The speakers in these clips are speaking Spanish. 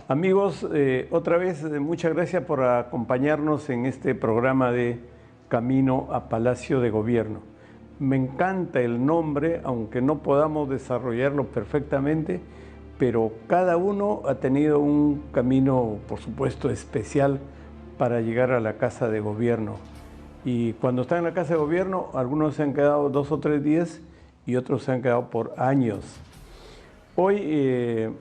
Amigos, otra vez muchas gracias por acompañarnos en este programa de Camino a Palacio de Gobierno. Me encanta el nombre, aunque no podamos desarrollarlo perfectamente, pero cada uno ha tenido un camino, por supuesto, especial para llegar a la Casa de Gobierno. Y cuando están en la Casa de Gobierno, algunos se han quedado 2 o 3 días y otros se han quedado por años. Hoy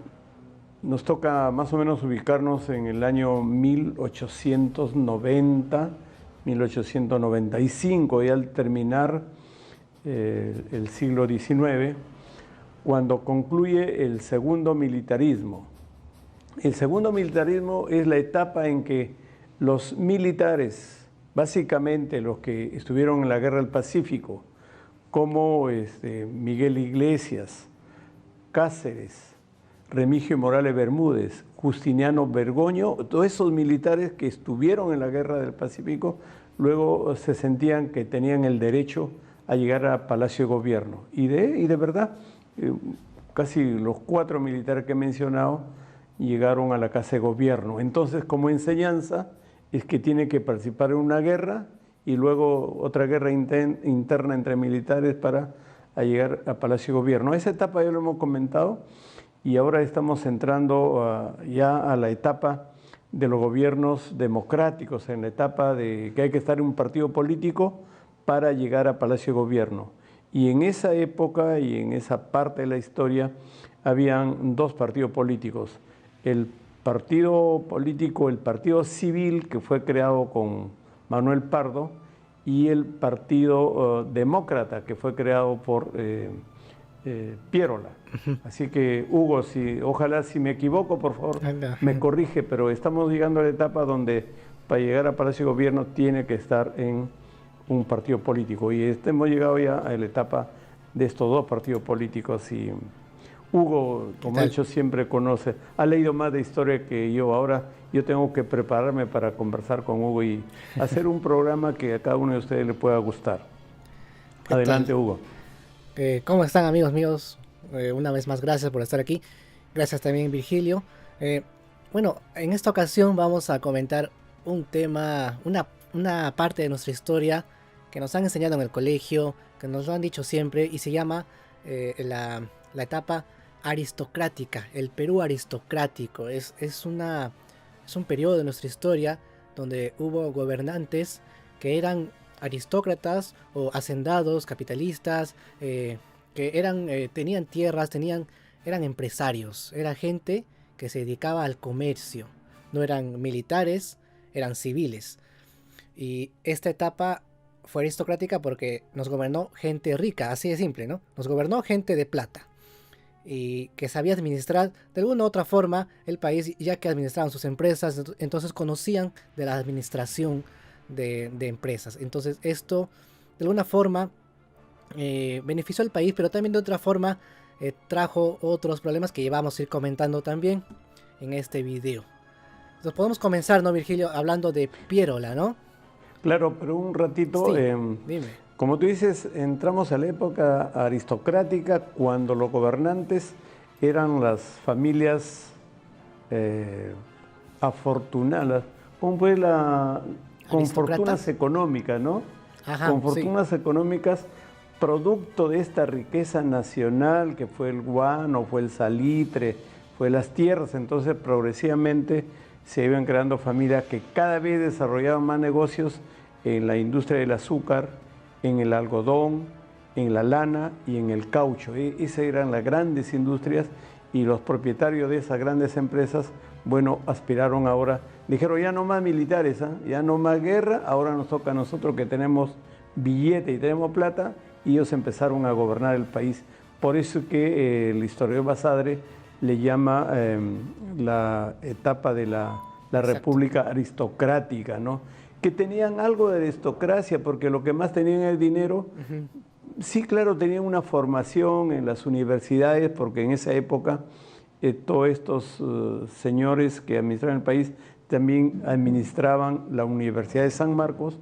nos toca más o menos ubicarnos en el año 1890, 1895, y al terminar el siglo XIX, cuando concluye el segundo militarismo. El segundo militarismo es la etapa en que los militares, básicamente los que estuvieron en la Guerra del Pacífico, como Miguel Iglesias, Cáceres, Remigio Morales Bermúdez, Justiniano Bergoño, todos esos militares que estuvieron en la Guerra del Pacífico, luego se sentían que tenían el derecho a llegar a Palacio de Gobierno. Y de verdad, casi los 4 militares que he mencionado llegaron a la Casa de Gobierno. Entonces, como enseñanza, es que tiene que participar en una guerra y luego otra guerra interna entre militares para llegar a Palacio de Gobierno. Esa etapa ya lo hemos comentado. Y ahora estamos entrando ya a la etapa de los gobiernos democráticos, en la etapa de que hay que estar en un partido político para llegar a Palacio de Gobierno. Y en esa época y en esa parte de la historia habían 2 partidos políticos. El partido político, el Partido Civil, que fue creado con Manuel Pardo, y el Partido Demócrata, que fue creado por Pierola. Así que, Hugo, ojalá si me equivoco, por favor, me corrige, pero estamos llegando a la etapa donde para llegar a Palacio de Gobierno tiene que estar en un partido político. Y hemos llegado ya a la etapa de estos 2 partidos políticos. Y Hugo, como he dicho, siempre conoce, ha leído más de historia que yo. Ahora yo tengo que prepararme para conversar con Hugo y hacer un programa que a cada uno de ustedes le pueda gustar. Adelante, Hugo. ¿Cómo están, amigos míos? Una vez más, gracias por estar aquí. Gracias también, Virgilio. Bueno, en esta ocasión vamos a comentar un tema, una parte de nuestra historia que nos han enseñado en el colegio, que nos lo han dicho siempre, y se llama la etapa aristocrática, el Perú aristocrático. Es un periodo de nuestra historia donde hubo gobernantes que eran aristócratas o hacendados, capitalistas, que tenían tierras, eran empresarios, era gente que se dedicaba al comercio, no eran militares, eran civiles. Y esta etapa fue aristocrática porque nos gobernó gente rica, así de simple, ¿no? Nos gobernó gente de plata y que sabía administrar de alguna u otra forma el país, ya que administraban sus empresas, entonces conocían de la administración de empresas. Entonces esto de alguna forma benefició al país, pero también de otra forma trajo otros problemas que vamos a ir comentando también en este video. Entonces podemos comenzar, ¿no, Virgilio? Hablando de Pierola, ¿no? Claro, pero un ratito, Sí, dime. como tú dices, entramos a la época aristocrática cuando los gobernantes eran las familias afortunadas, con fortunas económicas, ¿no? Ajá, con fortunas económicas, producto de esta riqueza nacional que fue el guano, fue el salitre, fue las tierras. Entonces progresivamente se iban creando familias que cada vez desarrollaban más negocios en la industria del azúcar, en el algodón, en la lana y en el caucho. Esas eran las grandes industrias y los propietarios de esas grandes empresas, bueno, aspiraron ahora, dijeron ya no más militares, ya no más guerra, ahora nos toca a nosotros que tenemos billete y tenemos plata, y ellos empezaron a gobernar el país. Por eso que el historiador Basadre le llama la etapa de la república aristocrática, ¿no? Que tenían algo de aristocracia, porque lo que más tenían era el dinero. Sí, claro, tenían una formación en las universidades, porque en esa época todos estos señores que administraban el país también administraban la Universidad de San Marcos,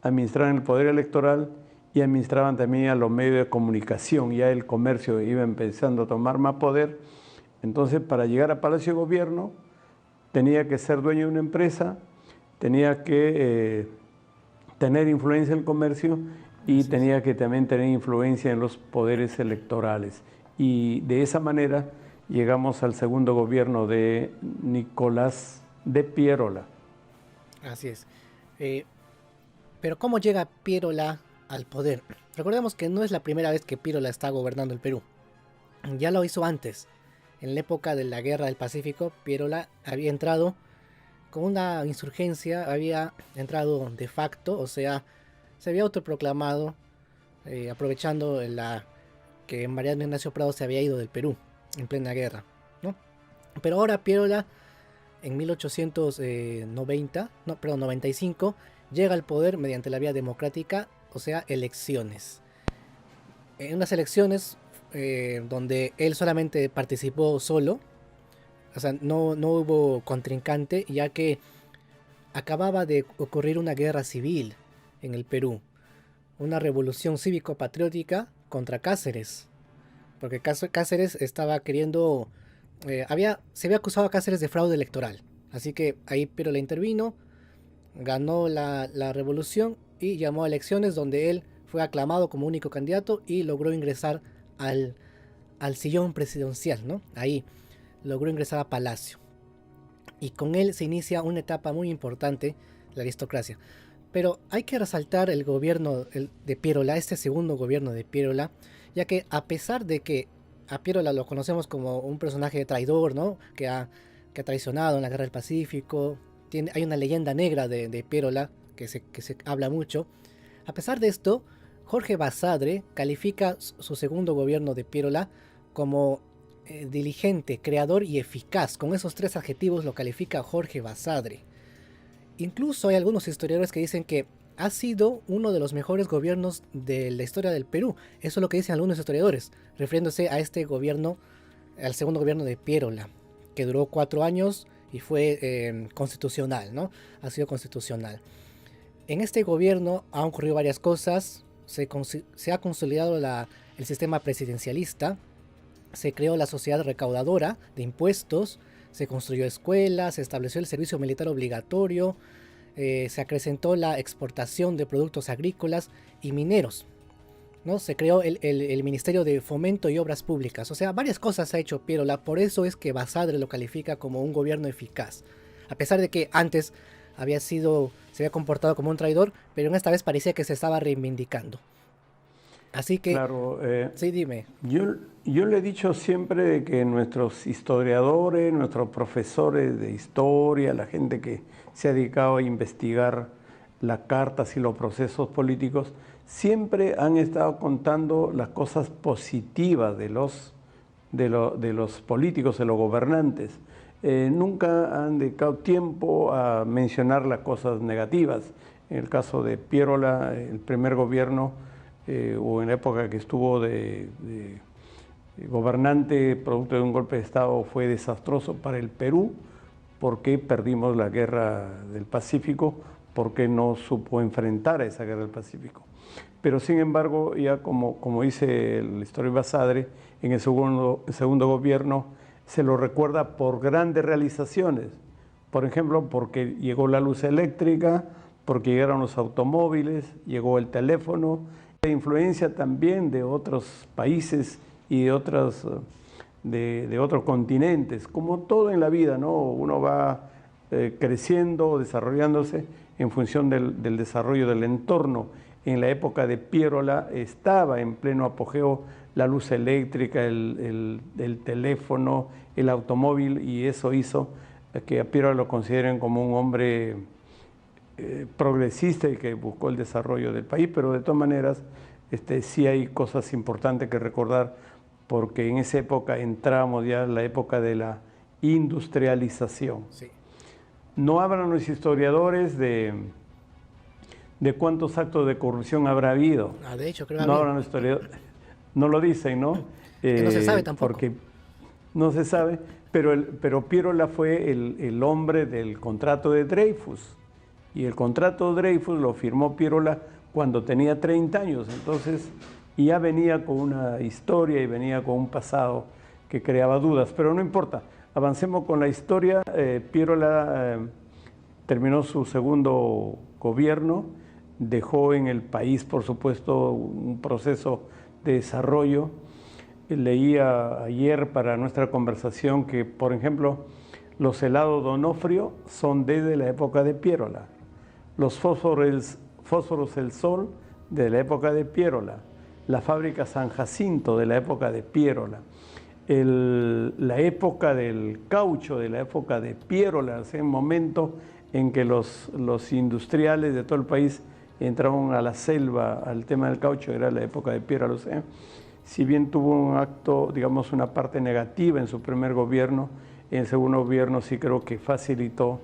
administraban el poder electoral y administraban también a los medios de comunicación. Ya el comercio iba empezando a tomar más poder. Entonces, para llegar a Palacio de Gobierno, tenía que ser dueño de una empresa, tenía que tener influencia en el comercio y tenía que también tener influencia en los poderes electorales. Y de esa manera llegamos al segundo gobierno de Nicolás de Piérola. Así es. Pero ¿cómo llega Piérola al poder? Recordemos que no es la primera vez que Piérola está gobernando el Perú. Ya lo hizo antes. En la época de la Guerra del Pacífico, Piérola había entrado con una insurgencia, había entrado de facto, o sea, se había autoproclamado, aprovechando que Mariano Ignacio Prado se había ido del Perú en plena guerra, ¿no? Pero ahora Piérola, en 95, llega al poder mediante la vía democrática, o sea, elecciones. En unas elecciones donde él solamente participó solo, o sea, no hubo contrincante, ya que acababa de ocurrir una guerra civil en el Perú, una revolución cívico-patriótica contra Cáceres, porque Cáceres estaba queriendo, se había acusado a Cáceres de fraude electoral, así que ahí Piérola intervino, ganó la revolución y llamó a elecciones donde él fue aclamado como único candidato y logró ingresar al sillón presidencial, ¿no? Ahí logró ingresar a Palacio. Y con él se inicia una etapa muy importante, la aristocracia. Pero hay que resaltar el gobierno de Piérola, este segundo gobierno de Piérola, ya que a pesar de que a Piérola lo conocemos como un personaje traidor, ¿no? Que ha traicionado en la Guerra del Pacífico, hay una leyenda negra de Piérola que se habla mucho. A pesar de esto, Jorge Basadre califica su segundo gobierno de Piérola como diligente, creador y eficaz. Con esos tres adjetivos lo califica Jorge Basadre. Incluso hay algunos historiadores que dicen que ha sido uno de los mejores gobiernos de la historia del Perú. Eso es lo que dicen algunos historiadores, refiriéndose a este gobierno, al segundo gobierno de Piérola, que duró 4 años y fue constitucional, ¿no? Ha sido constitucional. En este gobierno han ocurrido varias cosas. Se ha consolidado el sistema presidencialista, se creó la sociedad recaudadora de impuestos, se construyó escuelas, se estableció el servicio militar obligatorio, se acrecentó la exportación de productos agrícolas y mineros, ¿no? Se creó el Ministerio de Fomento y Obras Públicas. O sea, varias cosas ha hecho Piérola, por eso es que Basadre lo califica como un gobierno eficaz. A pesar de que antes se había comportado como un traidor, pero en esta vez parecía que se estaba reivindicando. Así que, claro, sí, dime. Yo le he dicho siempre de que nuestros historiadores, nuestros profesores de historia, la gente que se ha dedicado a investigar las cartas y los procesos políticos, siempre han estado contando las cosas positivas de los políticos, de los gobernantes. Nunca han dedicado tiempo a mencionar las cosas negativas. En el caso de Piérola, el primer gobierno, o en la época que estuvo de gobernante producto de un golpe de Estado, fue desastroso para el Perú porque perdimos la Guerra del Pacífico, porque no supo enfrentar a esa Guerra del Pacífico. Pero sin embargo, ya como dice el historiador Basadre, en el segundo gobierno se lo recuerda por grandes realizaciones. Por ejemplo, porque llegó la luz eléctrica, porque llegaron los automóviles, llegó el teléfono, la influencia también de otros países y de otros continentes, como todo en la vida, ¿no? Uno va creciendo, desarrollándose en función del desarrollo del entorno. En la época de Piérola estaba en pleno apogeo la luz eléctrica, el teléfono, el automóvil, y eso hizo que a Piérola lo consideren como un hombre progresista y que buscó el desarrollo del país, pero de todas maneras sí hay cosas importantes que recordar, porque en esa época entramos ya en la época de la industrialización. Sí. No hablan los historiadores de cuántos actos de corrupción habrá habido. De hecho, creo que no hablan los historiadores, no lo dicen, ¿no? Que no se sabe tampoco. Porque no se sabe, pero Piérola fue el hombre del contrato de Dreyfus. Y el contrato de Dreyfus lo firmó Piérola cuando tenía 30 años, entonces y ya venía con una historia y venía con un pasado que creaba dudas, pero no importa. Avancemos con la historia. Piérola terminó su segundo gobierno, dejó en el país, por supuesto, un proceso de desarrollo. Leía ayer para nuestra conversación que, por ejemplo, los helados Donofrio son desde la época de Piérola, los fósforos El Sol de la época de Piérola, la fábrica San Jacinto de la época de Piérola, la época del caucho de la época de Piérola, ese momento en que los industriales de todo el país entraron a la selva al tema del caucho, era la época de Piérola. O sea, si bien tuvo un acto, digamos, una parte negativa en su primer gobierno, en el segundo gobierno sí creo que facilitó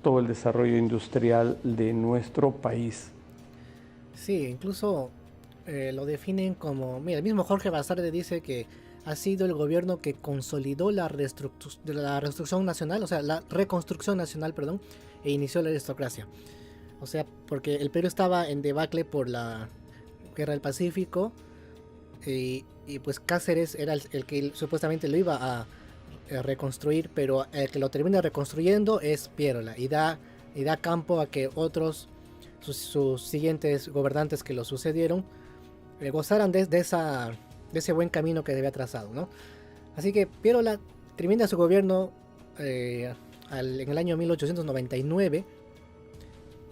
todo el desarrollo industrial de nuestro país. Sí, incluso lo definen como, mira, el mismo Jorge Basadre dice que ha sido el gobierno que consolidó la reconstrucción nacional, o sea, la reconstrucción nacional, perdón, e inició la aristocracia. O sea, porque el Perú estaba en debacle por la Guerra del Pacífico y pues Cáceres era el que supuestamente lo iba a reconstruir, pero el que lo termina reconstruyendo es Piérola y da campo a que otros, sus siguientes gobernantes que lo sucedieron, gozaran de ese buen camino que había trazado, ¿no? Así que Piérola termina su gobierno en el año 1899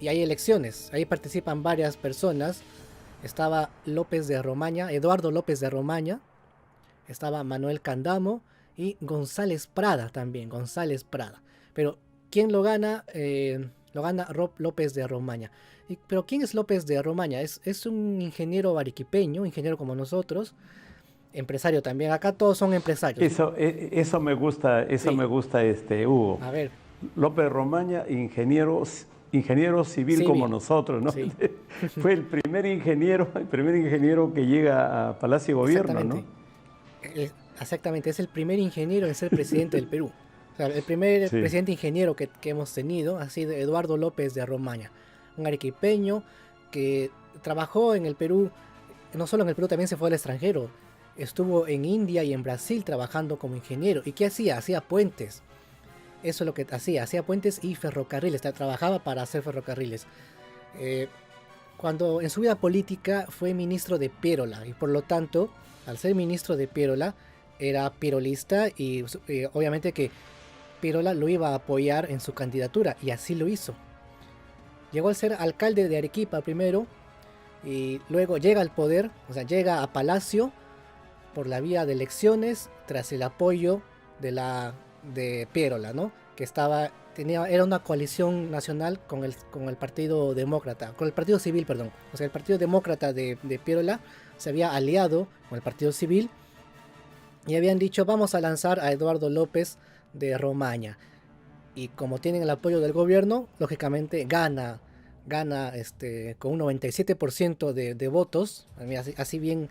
y hay elecciones. Ahí participan varias personas. Estaba Eduardo López de Romaña, estaba Manuel Candamo y González Prada también, González Prada. Pero ¿quién lo gana? Lo gana Rob López de Romaña. Pero ¿quién es López de Romaña? Es un ingeniero arequipeño, ingeniero como nosotros, empresario también. Acá todos son empresarios. Eso me gusta, sí. Me gusta, Hugo. A ver. López de Romaña, ingeniero civil como nosotros, ¿no? Sí. Fue el primer ingeniero que llega a Palacio de Gobierno, ¿no? Exactamente, es el primer ingeniero en ser presidente del Perú. O sea, el primer presidente ingeniero que hemos tenido ha sido Eduardo López de Romaña, un arequipeño que trabajó en el Perú, no solo en el Perú, también se fue al extranjero. Estuvo en India y en Brasil trabajando como ingeniero. ¿Y qué hacía? Hacía puentes. Eso es lo que hacía puentes y ferrocarriles, trabajaba para hacer ferrocarriles. Cuando en su vida política fue ministro de Piérola y por lo tanto, al ser ministro de Piérola, era pirolista y obviamente que Piérola lo iba a apoyar en su candidatura y así lo hizo. Llegó a ser alcalde de Arequipa primero y luego llega al poder, o sea, llega a Palacio por la vía de elecciones tras el apoyo de Piérola, ¿no? Que era una coalición nacional con el Partido Demócrata, con el Partido Civil, perdón. O sea, el Partido Demócrata de Piérola se había aliado con el Partido Civil y habían dicho, vamos a lanzar a Eduardo López de Romaña. Y como tienen el apoyo del gobierno, lógicamente gana con un 97% de votos, así bien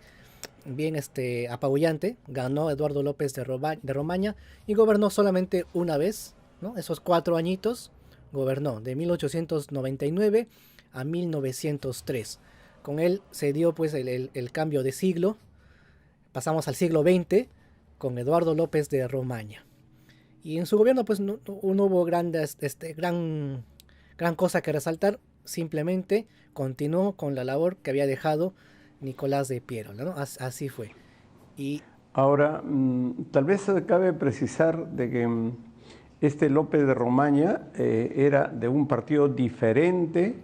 apabullante. Ganó Eduardo López de Romaña y gobernó solamente una vez, ¿no? Esos 4 añitos gobernó de 1899 a 1903. Con él se dio pues el cambio de siglo. Pasamos al siglo XX con Eduardo López de Romaña. Y en su gobierno pues no hubo gran cosa que resaltar. Simplemente continuó con la labor que había dejado Nicolás de Piérola, ¿no? Así fue. Y ahora, tal vez cabe precisar de que López de Romaña era de un partido diferente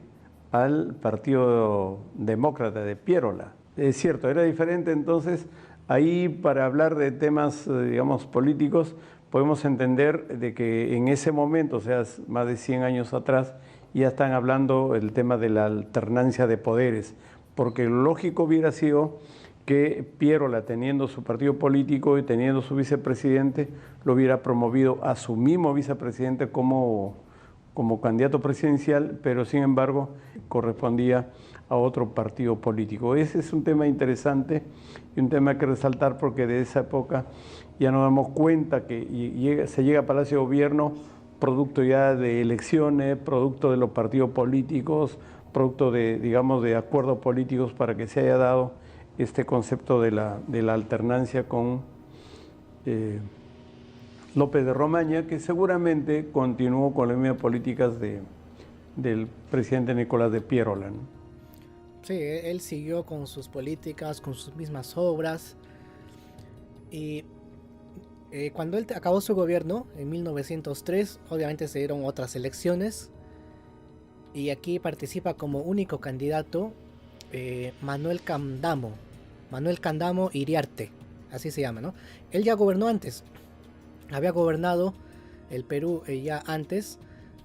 al Partido Demócrata de Piérola. Es cierto, era diferente. Entonces, ahí para hablar de temas, digamos, políticos, podemos entender de que en ese momento, o sea, más de 100 años atrás, ya están hablando el tema de la alternancia de poderes, porque lo lógico hubiera sido que Piérola, teniendo su partido político y teniendo su vicepresidente, lo hubiera promovido a su mismo vicepresidente como candidato presidencial, pero sin embargo correspondía a otro partido político. Ese es un tema interesante y un tema que resaltar porque de esa época ya nos damos cuenta que se llega a Palacio de Gobierno producto ya de elecciones, producto de los partidos políticos, producto de acuerdos políticos para que se haya dado este concepto de la alternancia con López de Romaña, que seguramente continuó con las mismas políticas del presidente Nicolás de Pierola, ¿no? Sí, él siguió con sus políticas, con sus mismas obras. Y cuando él acabó su gobierno, en 1903, obviamente se dieron otras elecciones. Y aquí participa como único candidato Manuel Candamo. Manuel Candamo Iriarte, así se llama, ¿no? Él ya gobernó antes. Había gobernado el Perú ya antes,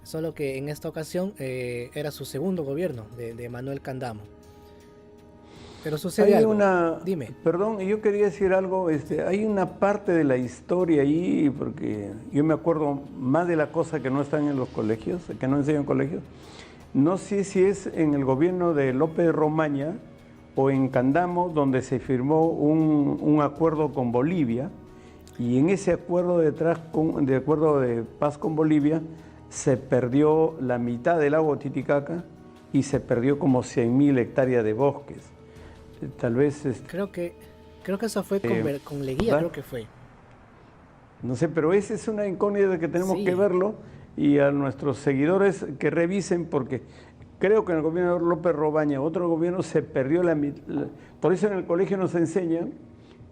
solo que en esta ocasión era su segundo gobierno de Manuel Candamo. Pero sucede Hay algo. Dime. perdón, yo quería decir algo, hay una parte de la historia ahí, porque yo me acuerdo más de las cosas que no están en los colegios, que no enseñan en colegios. No sé si es en el gobierno de López de Romaña o en Candamo, donde se firmó un acuerdo con Bolivia, y en ese acuerdo de acuerdo de paz con Bolivia se perdió la mitad del lago Titicaca y se perdió como 100.000 hectáreas de bosques. Tal vez Creo que eso fue con Leguía, ¿va? creo que fue. No sé, pero esa es una incógnita que tenemos Sí. que verlo, y a nuestros seguidores que revisen, porque creo que en el gobierno de López Robaña, otro gobierno, se perdió por eso en el colegio nos enseñan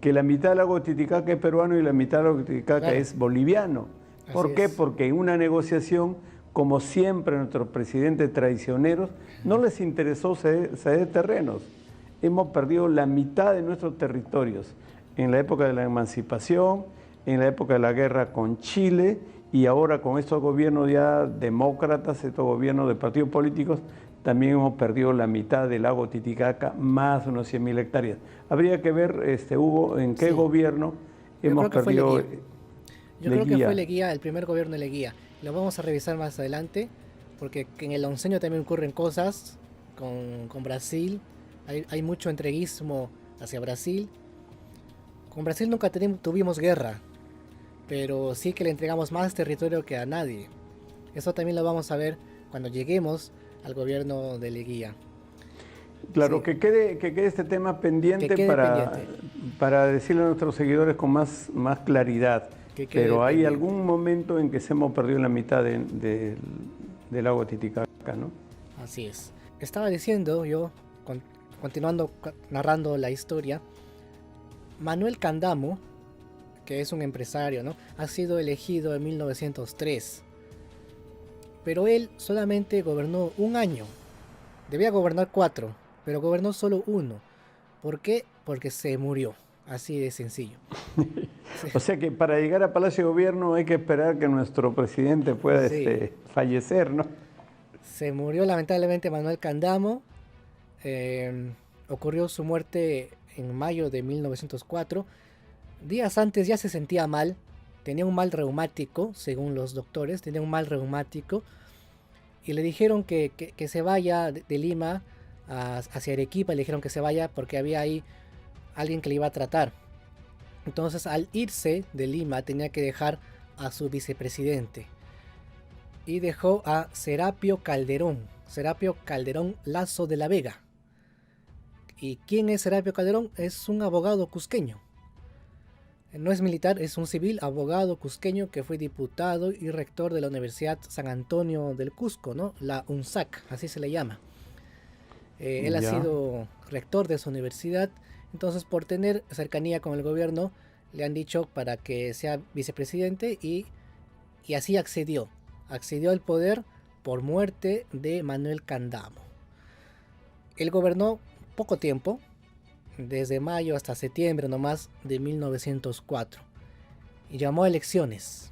que la mitad del lago Titicaca es peruano y la mitad del lago Titicaca Claro. es boliviano. ¿Por Así qué? es. Porque en una negociación, como siempre nuestros presidentes traicioneros, no les interesó ceder terrenos. Hemos perdido la mitad de nuestros territorios en la época de la emancipación, en la época de la guerra con Chile, y ahora con estos gobiernos ya demócratas, estos gobiernos de partidos políticos, también hemos perdido la mitad del lago Titicaca, más unos 100.000 hectáreas. Habría que ver, Hugo, en qué Sí. gobierno Yo hemos creo que fue perdido Leguía. Yo creo que Leguía. fue Leguía, el primer gobierno de Leguía. Lo vamos a revisar más adelante, porque en el onceño también ocurren cosas con Brasil. Hay mucho entreguismo hacia Brasil. Con Brasil nunca tuvimos guerra, pero sí que le entregamos más territorio que a nadie. Eso también lo vamos a ver cuando lleguemos al gobierno de Leguía. Claro, Sí. que quede este tema pendiente Que quede pendiente. para decirle a nuestros seguidores con más claridad. Que quede Pero hay pendiente. algún momento en que se hemos perdido la mitad del lago Titicaca, ¿no? Así es. Estaba diciendo yo, continuando narrando la historia, Manuel Candamo, que es un empresario, ¿no?, ha sido elegido en 1903. Pero él solamente gobernó un año. Debía gobernar 4, pero gobernó solo 1. ¿Por qué? Porque se murió. Así de sencillo. O sea que para llegar a Palacio de Gobierno hay que esperar que nuestro presidente pueda Sí. fallecer, ¿no? Se murió lamentablemente Manuel Candamo. Ocurrió su muerte en mayo de 1904. Días antes ya se sentía mal. Tenía un mal reumático, según los doctores. Tenía un mal reumático. Y le dijeron que se vaya de Lima hacia Arequipa. Le dijeron que se vaya porque había ahí alguien que le iba a tratar. Entonces, al irse de Lima, tenía que dejar a su vicepresidente. Y dejó a Serapio Calderón Lazo de la Vega. ¿Y quién es Serapio Calderón? Es un abogado cusqueño. No es militar, es un civil abogado cusqueño que fue diputado y rector de la Universidad San Antonio del Cusco, ¿no? La UNSAC, así se le llama. Él ha sido rector de su universidad. Entonces, por tener cercanía con el gobierno, le han dicho para que sea vicepresidente y así accedió al poder por muerte de Manuel Candamo. Él gobernó poco tiempo, desde mayo hasta septiembre nomás de 1904, y llamó a elecciones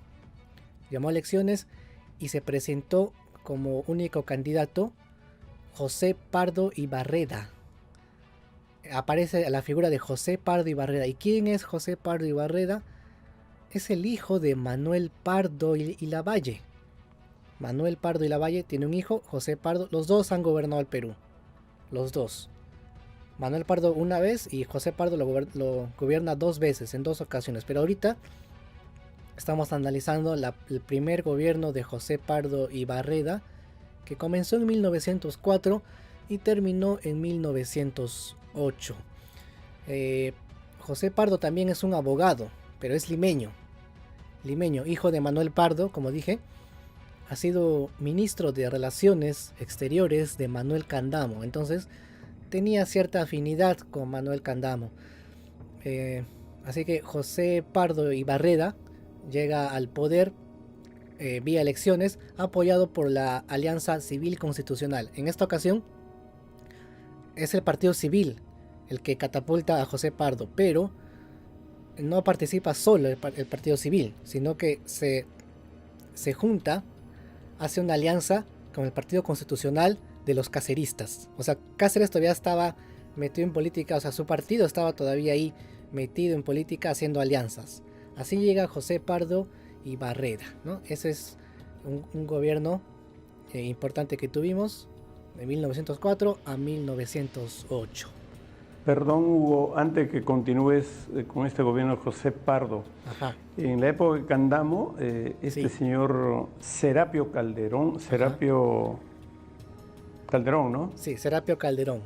y se presentó como único candidato José Pardo Ibarreda. Aparece la figura de José Pardo Ibarreda. ¿Y quién es José Pardo Ibarreda? Es el hijo de Manuel Pardo y Lavalle. Manuel Pardo y Lavalle tiene un hijo, José Pardo. Los dos han gobernado el Perú. Los dos. Manuel Pardo una vez y José Pardo lo gobierna 2 veces, en 2 ocasiones. Pero ahorita estamos analizando el primer gobierno de José Pardo Ibarreda, que comenzó en 1904 y terminó en 1908. José Pardo también es un abogado, pero es limeño. limeño, hijo de Manuel Pardo, como dije, ha sido ministro de Relaciones Exteriores de Manuel Candamo. Entonces tenía cierta afinidad con Manuel Candamo. Así que José Pardo Ibarreda llega al poder vía elecciones, apoyado por la Alianza Civil Constitucional. En esta ocasión es el Partido Civil el que catapulta a José Pardo, pero no participa solo el Partido Civil, sino que se junta, hace una alianza con el Partido Constitucional de los caceristas. O sea, Cáceres todavía estaba metido en política, o sea, su partido estaba todavía ahí metido en política haciendo alianzas. Así llega José Pardo Ibarreda, ¿no? Ese es un gobierno importante que tuvimos de 1904 a 1908. Perdón, Hugo, antes que continúes con este gobierno de José Pardo. Ajá. En la época de Candamo, este señor Serapio Calderón, Calderón, ¿no? Sí, Serapio Calderón.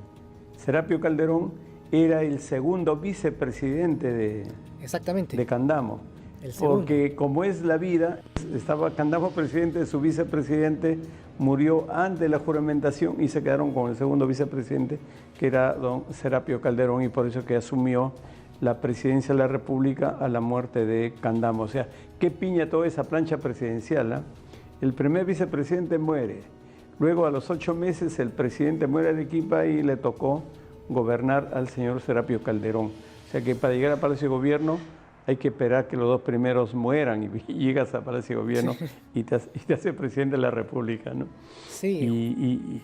Serapio Calderón era el segundo vicepresidente Exactamente. de Candamo. El segundo. Porque como es la vida, estaba Candamo presidente, su vicepresidente murió antes de la juramentación y se quedaron con el segundo vicepresidente, que era don Serapio Calderón, y por eso que asumió la presidencia de la República a la muerte de Candamo. O sea, qué piña toda esa plancha presidencial, ¿eh? El primer vicepresidente muere, luego a los 8 meses el presidente muere de Arequipa y le tocó gobernar al señor Serapio Calderón. O sea que para llegar a Palacio de Gobierno hay que esperar que los dos primeros mueran y llegas a Palacio de Gobierno y te hace presidente de la República, ¿no? Sí.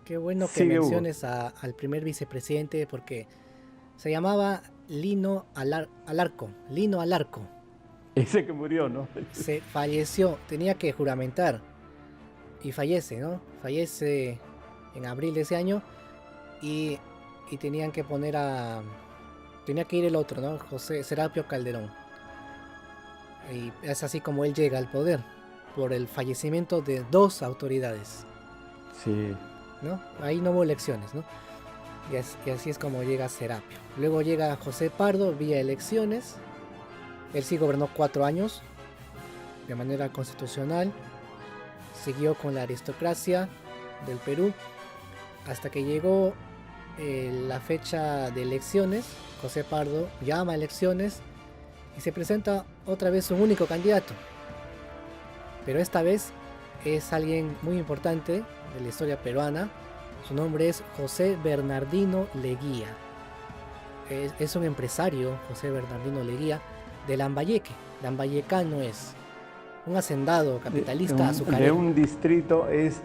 Qué bueno que menciones al primer vicepresidente, porque se llamaba Lino Alarco. Ese que murió, ¿no? Se falleció, tenía que juramentar y fallece, ¿no? Fallece en abril de ese año y tenían que poner tenía que ir el otro, ¿no? José Serapio Calderón. Y es así como él llega al poder, por el fallecimiento de 2 autoridades. Sí. ¿No? Ahí no hubo elecciones, ¿no? Y así es como llega Serapio. Luego llega José Pardo vía elecciones. Él sí gobernó 4 años de manera constitucional. Siguió con la aristocracia del Perú hasta que llegó la fecha de elecciones. José Pardo llama a elecciones y se presenta otra vez un único candidato. Pero esta vez es alguien muy importante de la historia peruana. Su nombre es José Bernardino Leguía. Es un empresario, José Bernardino Leguía, de Lambayeque. Lambayecano es un hacendado capitalista azucarero. De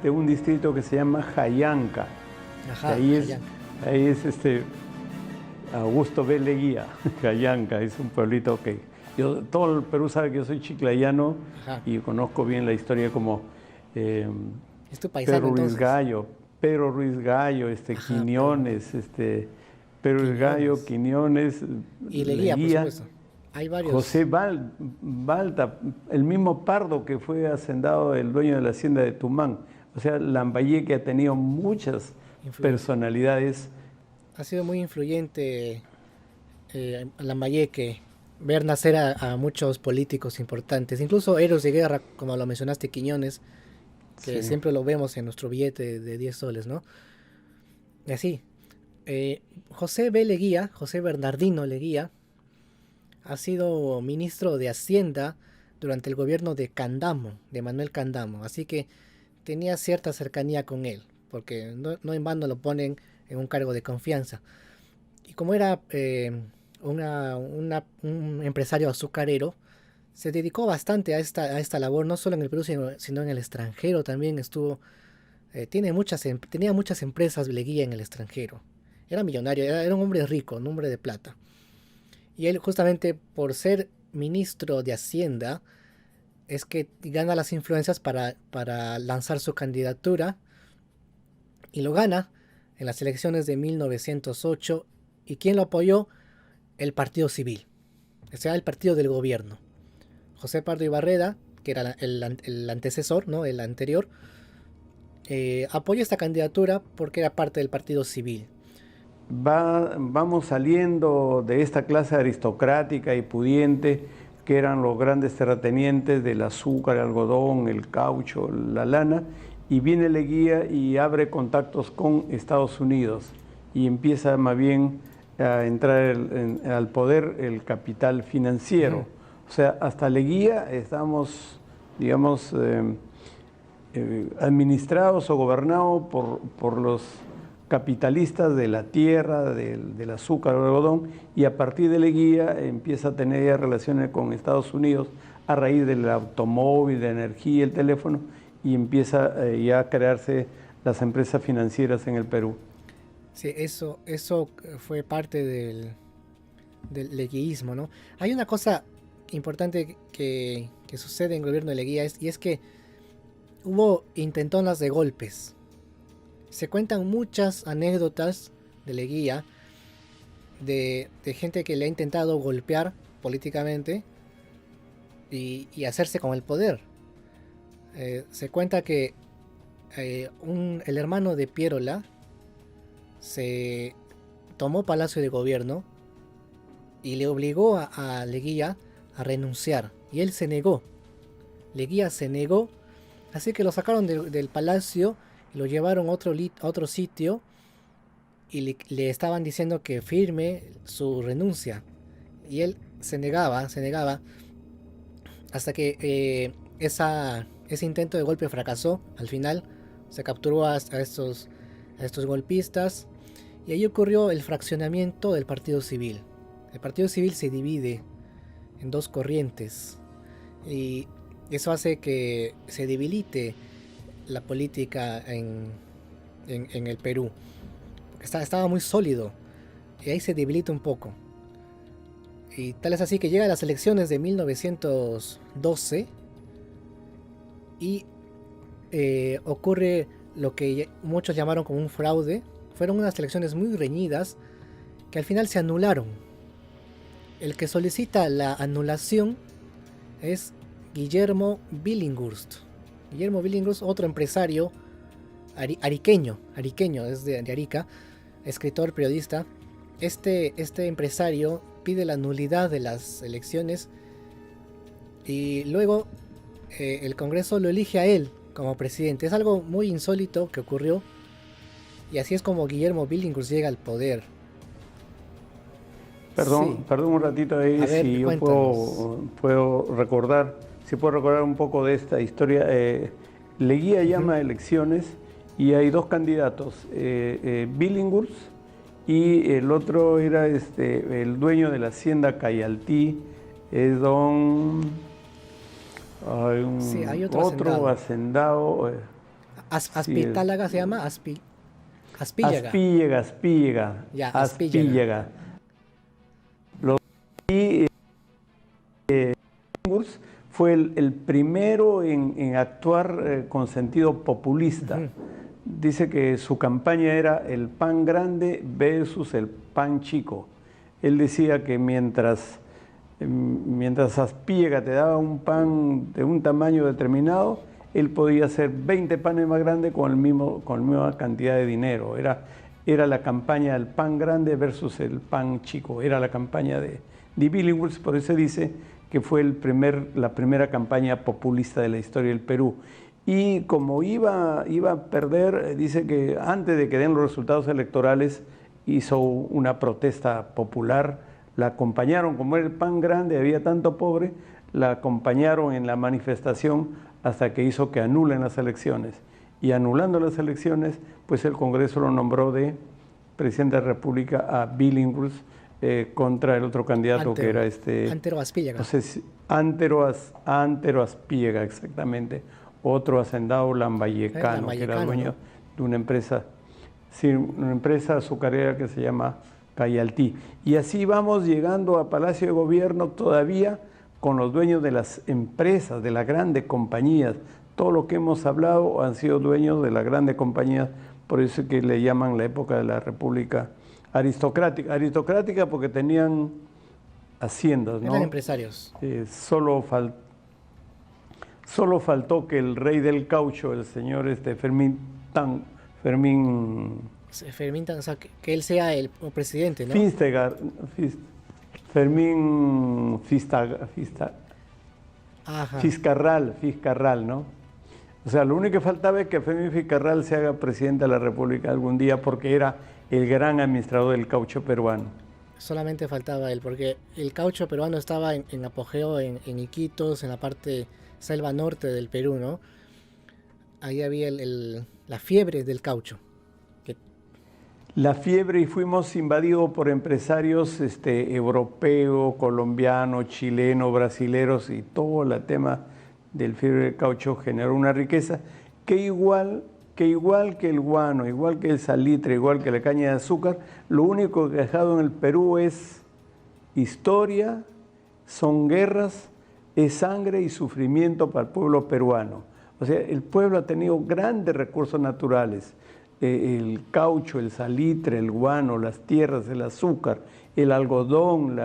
un distrito que se llama Jayanca. Ajá, ahí es Augusto B. Leguía, Jayanca, es un pueblito que todo el Perú sabe que yo soy chiclayano. Ajá. Y conozco bien la historia como ¿Es tu paisano, Pedro Ruiz Gallo, Quiñones, Pedro Ruiz Gallo, Quiñones y Leguía, por supuesto. Hay varios. José Balta, el mismo Pardo que fue hacendado, el dueño de la hacienda de Tumán. O sea, Lambayeque ha tenido muchas personalidades. Ha sido muy influyente Lambayeque, ver nacer a muchos políticos importantes, incluso héroes de guerra, como lo mencionaste, Quiñones, que siempre lo vemos en nuestro billete de 10 soles, ¿no? Y así, José Bernardino Leguía, ha sido ministro de Hacienda durante el gobierno de Candamo, de Manuel Candamo, así que tenía cierta cercanía con él, porque no en vano lo ponen en un cargo de confianza. Y como era un empresario azucarero, se dedicó bastante a esta labor, no solo en el Perú, sino en el extranjero también estuvo. Tenía muchas empresas Leguía en el extranjero. Era millonario, era un hombre rico, un hombre de plata. Y él, justamente por ser ministro de Hacienda, es que gana las influencias para lanzar su candidatura, y lo gana en las elecciones de 1908. ¿Y quién lo apoyó? El Partido Civil, o sea, el partido del gobierno. José Pardo Ibarreda, que era el antecesor, ¿no? El anterior, apoyó esta candidatura porque era parte del Partido Civil. Vamos saliendo de esta clase aristocrática y pudiente que eran los grandes terratenientes del azúcar, el algodón, el caucho, la lana, y viene Leguía y abre contactos con Estados Unidos y empieza más bien a entrar al poder el capital financiero. O sea, hasta Leguía estamos, digamos, administrados o gobernados por los capitalistas de la tierra, del azúcar o el algodón, y a partir de Leguía empieza a tener ya relaciones con Estados Unidos a raíz del automóvil, de energía, el teléfono, y empieza ya a crearse las empresas financieras en el Perú. Sí, eso fue parte del leguísmo, ¿no? Hay una cosa importante que sucede en el gobierno de Leguía, y es que hubo intentonas de golpes. Se cuentan muchas anécdotas de Leguía de gente que le ha intentado golpear políticamente y hacerse con el poder. Se cuenta que el hermano de Pierola se tomó Palacio de Gobierno y le obligó a Leguía a renunciar, y él se negó. Leguía se negó, así que lo sacaron del palacio y lo llevaron a otro sitio y le estaban diciendo que firme su renuncia, y él se negaba hasta que ese intento de golpe fracasó. Al final se capturó a estos golpistas, y ahí ocurrió el fraccionamiento del Partido Civil. El Partido Civil se divide en dos corrientes, y eso hace que se debilite la política en el Perú. Estaba muy sólido, y ahí se debilita un poco. Y tal es así que llega a las elecciones de 1912 y ocurre lo que muchos llamaron como un fraude. Fueron unas elecciones muy reñidas que al final se anularon. El que solicita la anulación es Guillermo Billinghurst. Guillermo Billinghurst, otro empresario ariqueño, es de Arica, escritor, periodista. Este empresario pide la nulidad de las elecciones, y luego el Congreso lo elige a él como presidente. Es algo muy insólito que ocurrió, y así es como Guillermo Billinghurst llega al poder. Perdón un ratito ahí, a ver, si yo puedo recordar un poco de esta historia. Leguía llama a elecciones y hay dos candidatos, Billinghurst y el otro era el dueño de la hacienda Cayaltí, es hay otro hacendado. Aspitálaga se llama, Aspíllaga. Aspíllaga. Ya, Aspíllaga. Y Billinghurst fue el primero en actuar con sentido populista. Dice que su campaña era el pan grande versus el pan chico. Él decía que mientras Aspíllaga te daba un pan de un tamaño determinado, él podía hacer 20 panes más grandes con la misma cantidad de dinero. Era la campaña del pan grande versus el pan chico. Era la campaña de Billinghurst, por eso dice que fue la primera campaña populista de la historia del Perú. Y como iba a perder, dice que antes de que den los resultados electorales hizo una protesta popular, la acompañaron, como era el pan grande, había tanto pobre, la acompañaron en la manifestación hasta que hizo que anulen las elecciones. Y anulando las elecciones, pues el Congreso lo nombró de presidente de la República a Billinghurst, contra el otro candidato que era Antero Aspíllaga. No sé si, Antero Aspíllaga, exactamente. Otro hacendado lambayecano, que era dueño de una empresa azucarera que se llama Cayaltí. Y así vamos llegando a Palacio de Gobierno todavía con los dueños de las empresas, de las grandes compañías. Todo lo que hemos hablado han sido dueños de las grandes compañías, por eso es que le llaman la época de la República aristocrática. Aristocrática porque tenían haciendas, ¿no? Eran empresarios. Solo faltó que el rey del caucho, el señor Fermín, o sea, que él sea el presidente, ¿no? Fermín Ajá. Fiscarral, ¿no? O sea, lo único que faltaba es que Fermín Fiscarral se haga presidente de la República algún día porque era el gran administrador del caucho peruano. Solamente faltaba él, porque el caucho peruano estaba en apogeo en Iquitos, en la parte selva norte del Perú, ¿no? Ahí había la fiebre del caucho. Que, La fiebre, y fuimos invadidos por empresarios europeos, colombianos, chilenos, brasileros, y todo el tema del fiebre del caucho generó una riqueza que igual que el guano, igual que el salitre, igual que la caña de azúcar, lo único que ha dejado en el Perú es historia, son guerras, es sangre y sufrimiento para el pueblo peruano. O sea, el pueblo ha tenido grandes recursos naturales, el caucho, el salitre, el guano, las tierras, el azúcar, el algodón,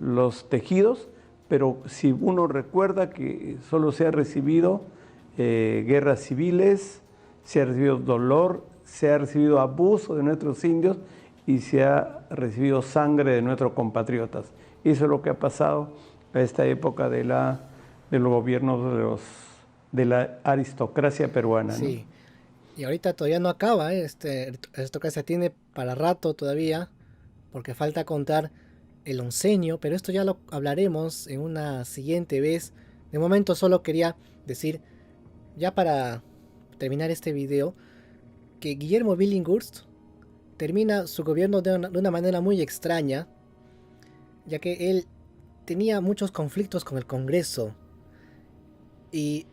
los tejidos, pero si uno recuerda que solo se ha recibido guerras civiles, se ha recibido dolor, se ha recibido abuso de nuestros indios y se ha recibido sangre de nuestros compatriotas. Eso es lo que ha pasado a esta época de los gobiernos de la aristocracia peruana, ¿no? sí. Y ahorita todavía no acaba, ¿eh? Esto que se tiene para rato todavía, porque falta contar el onceño, pero esto ya lo hablaremos en una siguiente vez. De momento solo quería decir, ya para terminar este video, que Guillermo Billinghurst termina su gobierno de una manera muy extraña, ya que él tenía muchos conflictos con el Congreso y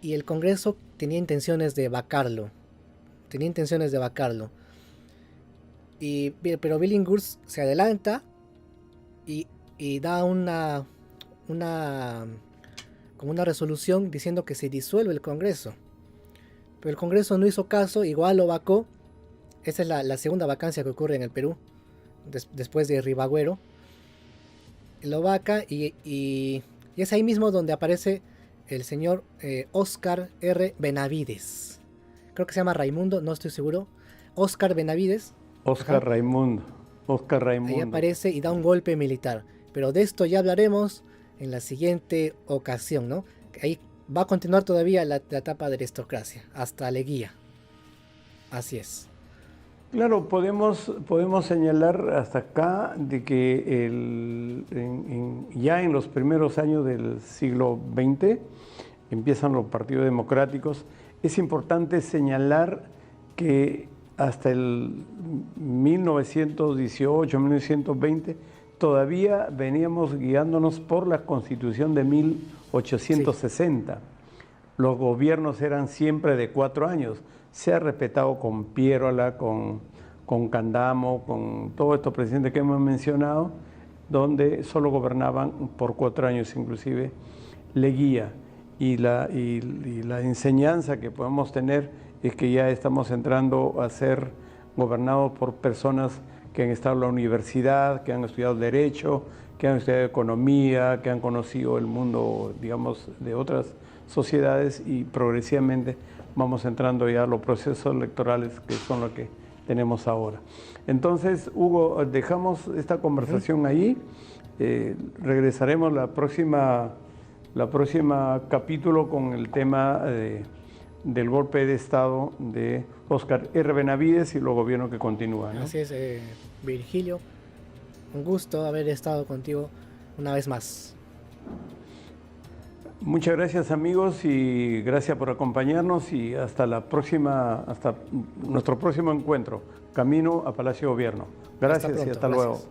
el Congreso tenía intenciones de vacarlo. Pero Billinghurst se adelanta y da como una resolución diciendo que se disuelve el Congreso. Pero el Congreso no hizo caso, igual lo vacó. Esta es la segunda vacancia que ocurre en el Perú, después de Ribagüero. Lo vaca y es ahí mismo donde aparece el señor Óscar R. Benavides. Creo que se llama Raimundo, no estoy seguro. Óscar Benavides. Óscar Raimundo. Ahí aparece y da un golpe militar. Pero de esto ya hablaremos en la siguiente ocasión, ¿no? Ahí va a continuar todavía la etapa de aristocracia, hasta Leguía. Así es. Claro, podemos señalar hasta acá de que ya en los primeros años del siglo XX empiezan los partidos democráticos. Es importante señalar que hasta el 1918, 1920, todavía veníamos guiándonos por la Constitución de 1860. Sí. Los gobiernos eran siempre de 4 años. Se ha respetado con Pierola, con Candamo, con todos estos presidentes que hemos mencionado, donde solo gobernaban por 4 años, inclusive Leguía. Y la enseñanza que podemos tener es que ya estamos entrando a ser gobernados por personas que han estado en la universidad, que han estudiado Derecho, que han estudiado Economía, que han conocido el mundo, digamos, de otras sociedades, y progresivamente vamos entrando ya a los procesos electorales que son los que tenemos ahora. Entonces, Hugo, dejamos esta conversación ahí. Regresaremos la próxima capítulo con el tema del golpe de Estado de Óscar R. Benavides y los gobiernos que continúan, ¿no? Así es, Virgilio. Un gusto haber estado contigo una vez más. Muchas gracias, amigos, y gracias por acompañarnos, y hasta nuestro próximo encuentro, camino a Palacio de Gobierno. Gracias y hasta luego.